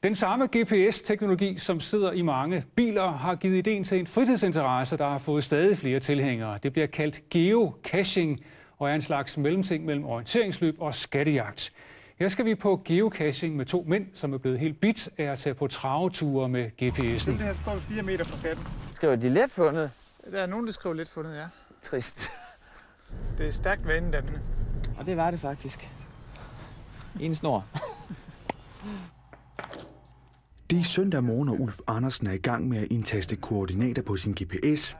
Den samme GPS-teknologi, som sidder i mange biler, har givet ideen til en fritidsinteresse, der har fået stadig flere tilhængere. Det bliver kaldt geocaching og er en slags mellemting mellem orienteringsløb og skattejagt. Her skal vi på geocaching med to mænd, som er blevet helt bidt af at tage på traveture med GPS'en. Den her står 4 meter fra skatten. Skriver de let fundet? Der er nogen, der skriver let fundet, ja. Trist. Det er stærkt vanedannende. Og det var det faktisk. I en snor. Det er søndag morgen, og Ulf Andersen er i gang med at indtaste koordinater på sin GPS.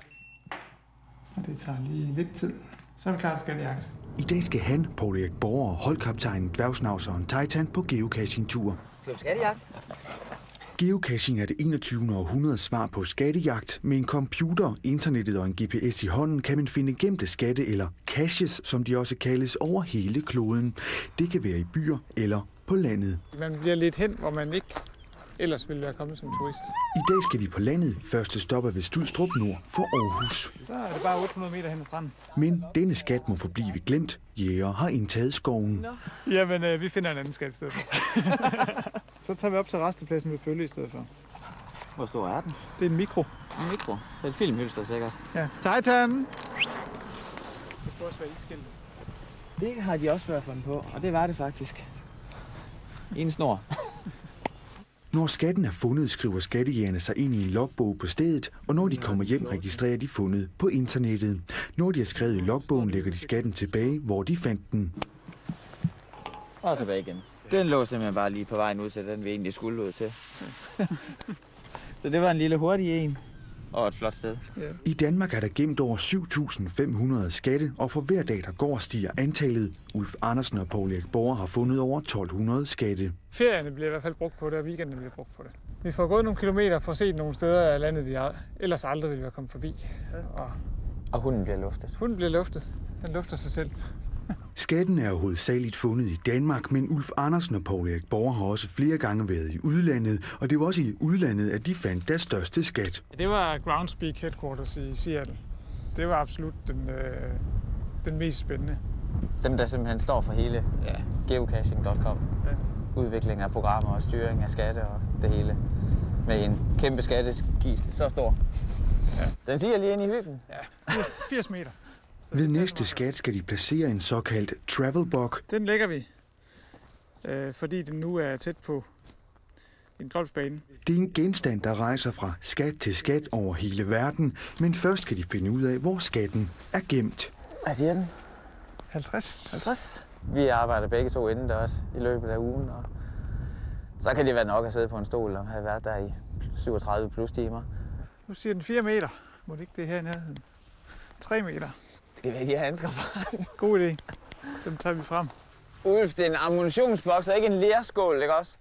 Og det tager lige lidt tid. Så er vi klar til skattejagt. I dag skal han, Poul Erik Borger og holdkaptajnen dværgsnauseren Titan på geocaching-tur. Skal vi skattejagt? Geocaching er det 21. århundredes svar på skattejagt. Med en computer, internettet og en GPS i hånden kan man finde gemte skatte, eller caches, som de også kaldes, over hele kloden. Det kan være i byer eller på landet. Man bliver lidt hen, hvor man ikke ellers ville være kommet som turist. I dag skal vi på landet. Første stop er ved Studstrup nord for Aarhus. Så er det bare 800 meter hen ad stranden. Men denne skat må forblive glemt. Jæger har indtaget skoven. Jamen, vi finder en anden skat i stedet for. Så tager vi op til rastepladsen ved Følge i stedet for. Hvor stor er den? Det er en mikro. En mikro. Det er et filmhylster sikkert. Ja. Titan! Det skal også være isskilt. Det har de også været fundet på, og det var det faktisk. I en snor. Når skatten er fundet, skriver skattejægerne sig ind i en logbog på stedet, og når de kommer hjem, registrerer de fundet på internettet. Når de har skrevet i logbogen, lægger de skatten tilbage, hvor de fandt den. Og tilbage igen. Den lå simpelthen bare lige på vejen ud til den, vi egentlig skulle ud til. Så det var en lille hurtig en. Og et flot sted. I Danmark er der gemt over 7.500 skatte, og for hver dag, der går, stiger antallet. Ulf Andersen og Poul Erik Borger har fundet over 1.200 skatte. Ferierne bliver i hvert fald brugt på det, og weekenden bliver brugt på det. Vi får gået nogle kilometer for at se nogle steder af landet, vi ellers aldrig ville være kommet forbi. Og hunden bliver luftet. Hunden bliver luftet. Den lufter sig selv. Skatten er jo hovedsageligt fundet i Danmark, men Ulf Andersen og Poul Erik Borger har også flere gange været i udlandet, og det var også i udlandet, at de fandt deres største skat. Det var Groundspeak Headquarters i Seattle. Det var absolut den mest spændende. Dem, der simpelthen står for hele geocaching.com. Ja. Udvikling af programmer og styring af skatte og det hele. Med en kæmpe skattekiste, så stor. Ja. Den siger lige ind i hyben. Ja, 80 meter. Ved næste skat skal de placere en såkaldt travel bug. Den lægger vi, fordi den nu er tæt på en golfbane. Det er en genstand, der rejser fra skat til skat over hele verden, men først skal de finde ud af, hvor skatten er gemt. Hvad siger den? 50. 50? Vi arbejder begge to indendørs i løbet af ugen, og så kan det være nok at sidde på en stol og have været der i 37 plus timer. Nu siger den 4 meter. Må det ikke det her i nærheden? 3 meter. Skal vi ikke have handsker på? God idé. Dem tager vi frem. Ulf, det er en ammunitionsboks og ikke en lerskål, ikke også?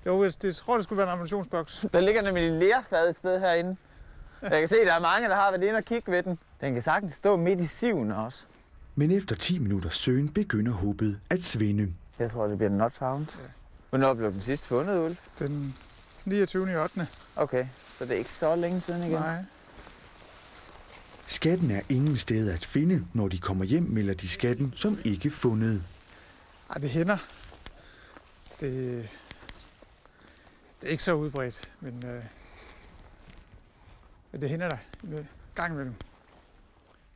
Jo, jeg tror, det skulle være en ammunitionsboks. Der ligger nemlig en lerfad et sted herinde. Jeg kan se, at der er mange, der har været inde og kigge ved den. Den kan sagtens stå midt i siven også. Men efter 10 minutters søgen begynder håbet at svinde. Jeg tror, det bliver not found. Ja. Hvornår blev den sidst fundet, Ulf? Den 29.8. Okay, så det er ikke så længe siden igen? Nej. Skatten er ingen steder at finde. Når de kommer hjem, melder de skatten som ikke fundet. Ej, det hænder. Det er ikke så udbredt, men det hænder der en gang imellem.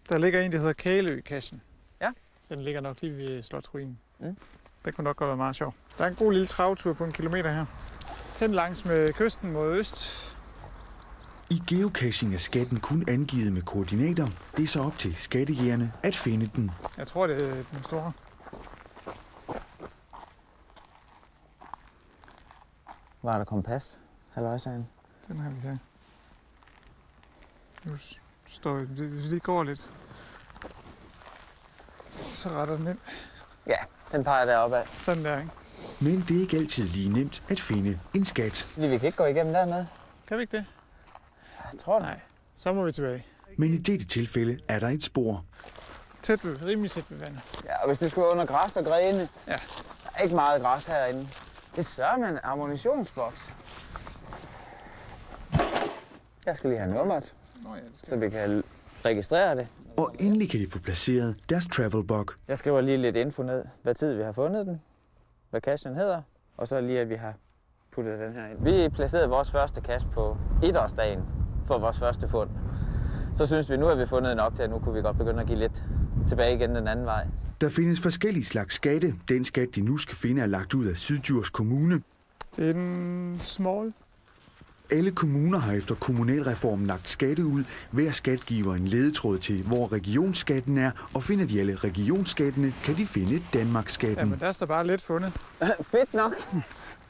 Der ligger en, der hedder Kælø-kassen. Ja. Den ligger nok lige ved Slotsruinen. Mm. Det kunne nok godt være meget sjov. Der er en god lille travtur på 1 kilometer her. Hen langs med kysten mod øst. I geocaching er skatten kun angivet med koordinater. Det er så op til skattejægerne at finde den. Jeg tror, det er den store. Hvor er der kompas? Halvøjsagen. Den har vi her. Nu står vi lige går lidt. Så retter den ind. Ja, den peger deroppe af. Sådan der, ikke? Men det er ikke altid lige nemt at finde en skat. Vi kan ikke gå igennem dernede. Kan vi ikke det? Jeg tror det. Nej. Så må vi tilbage. Men i dette tilfælde er der et spor. Rimelig tæt ved vandet. Ja, og hvis det skulle være under græs og grene. Ja. Der er ikke meget græs herinde. Det sørger man en ammunitionsboks. Jeg skal lige have nummeret, så vi kan registrere det. Og endelig kan de få placeret deres travel bug. Jeg skriver lige lidt info ned, hvad tid vi har fundet den, hvad cachen hedder, Og så lige, at vi har puttet den her ind. Vi placerede vores første cache på 1-årsdagen for vores første fund. Så synes vi, nu har vi fundet nok til, at nu kunne vi godt begynde at give lidt tilbage igen den anden vej. Der findes forskellige slags skatte. Den skat, de nu skal finde, er lagt ud af Syddjurs Kommune. Det er en small. Alle kommuner har efter kommunalreformen lagt skatte ud. Hver skat giver en ledetråd til, hvor regionsskatten er, og finder de alle regionsskattene, kan de finde Danmarksskatten. Jamen, der står bare lidt fundet. Fedt nok.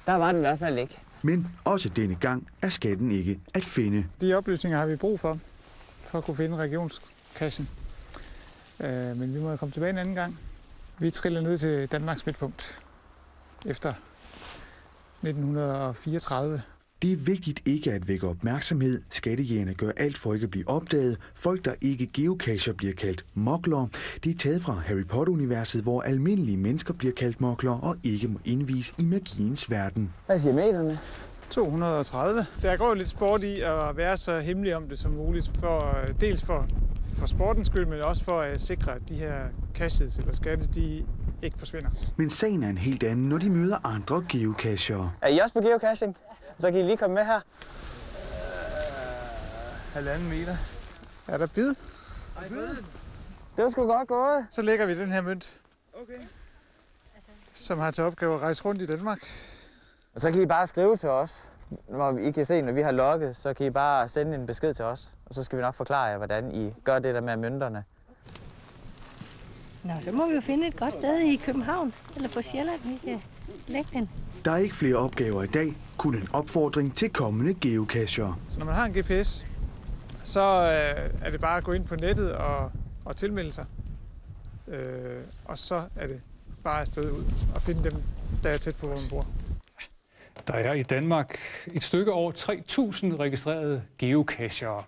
Der var den i hvert fald ikke. Men også denne gang er skatten ikke at finde. De oplysninger har vi brug for at kunne finde regionskassen. Men vi må komme tilbage en anden gang. Vi triller ned til Danmarks midtpunkt efter 1934. Det er vigtigt ikke at vække opmærksomhed. Skattejægerne gør alt for ikke at blive opdaget. Folk, der ikke geocacher, bliver kaldt moklere. Det er taget fra Harry Potter-universet, hvor almindelige mennesker bliver kaldt moklere og ikke må indvise i magiens verden. Hvad siger meterne? 230. Der går lidt sport i at være så hemmelig om det som muligt. Dels for sportens skyld, men også for at sikre, at de her caches eller skatte, de ikke forsvinder. Men sagen er en helt anden, når de møder andre geocachere. Er I også på geocaching? Så kan I lige komme med her. 1,5 meter. Er der bid? Det var sgu godt gået. Så lægger vi den her mønt, som har til opgave at rejse rundt i Danmark. Og så kan I bare skrive til os, når I kan se, når vi har logget, så kan I bare sende en besked til os. Og så skal vi nok forklare jer, hvordan I gør det der med mønterne. Nå, så må vi jo finde et godt sted i København eller på Sjælland, vi kan lægge den. Der er ikke flere opgaver i dag, kun en opfordring til kommende geocachere. Så når man har en GPS, så er det bare at gå ind på nettet og tilmelde sig. Og så er det bare afsted ud og finde dem, der er tæt på, hvor man bor. Der er i Danmark et stykke over 3.000 registrerede geocachere.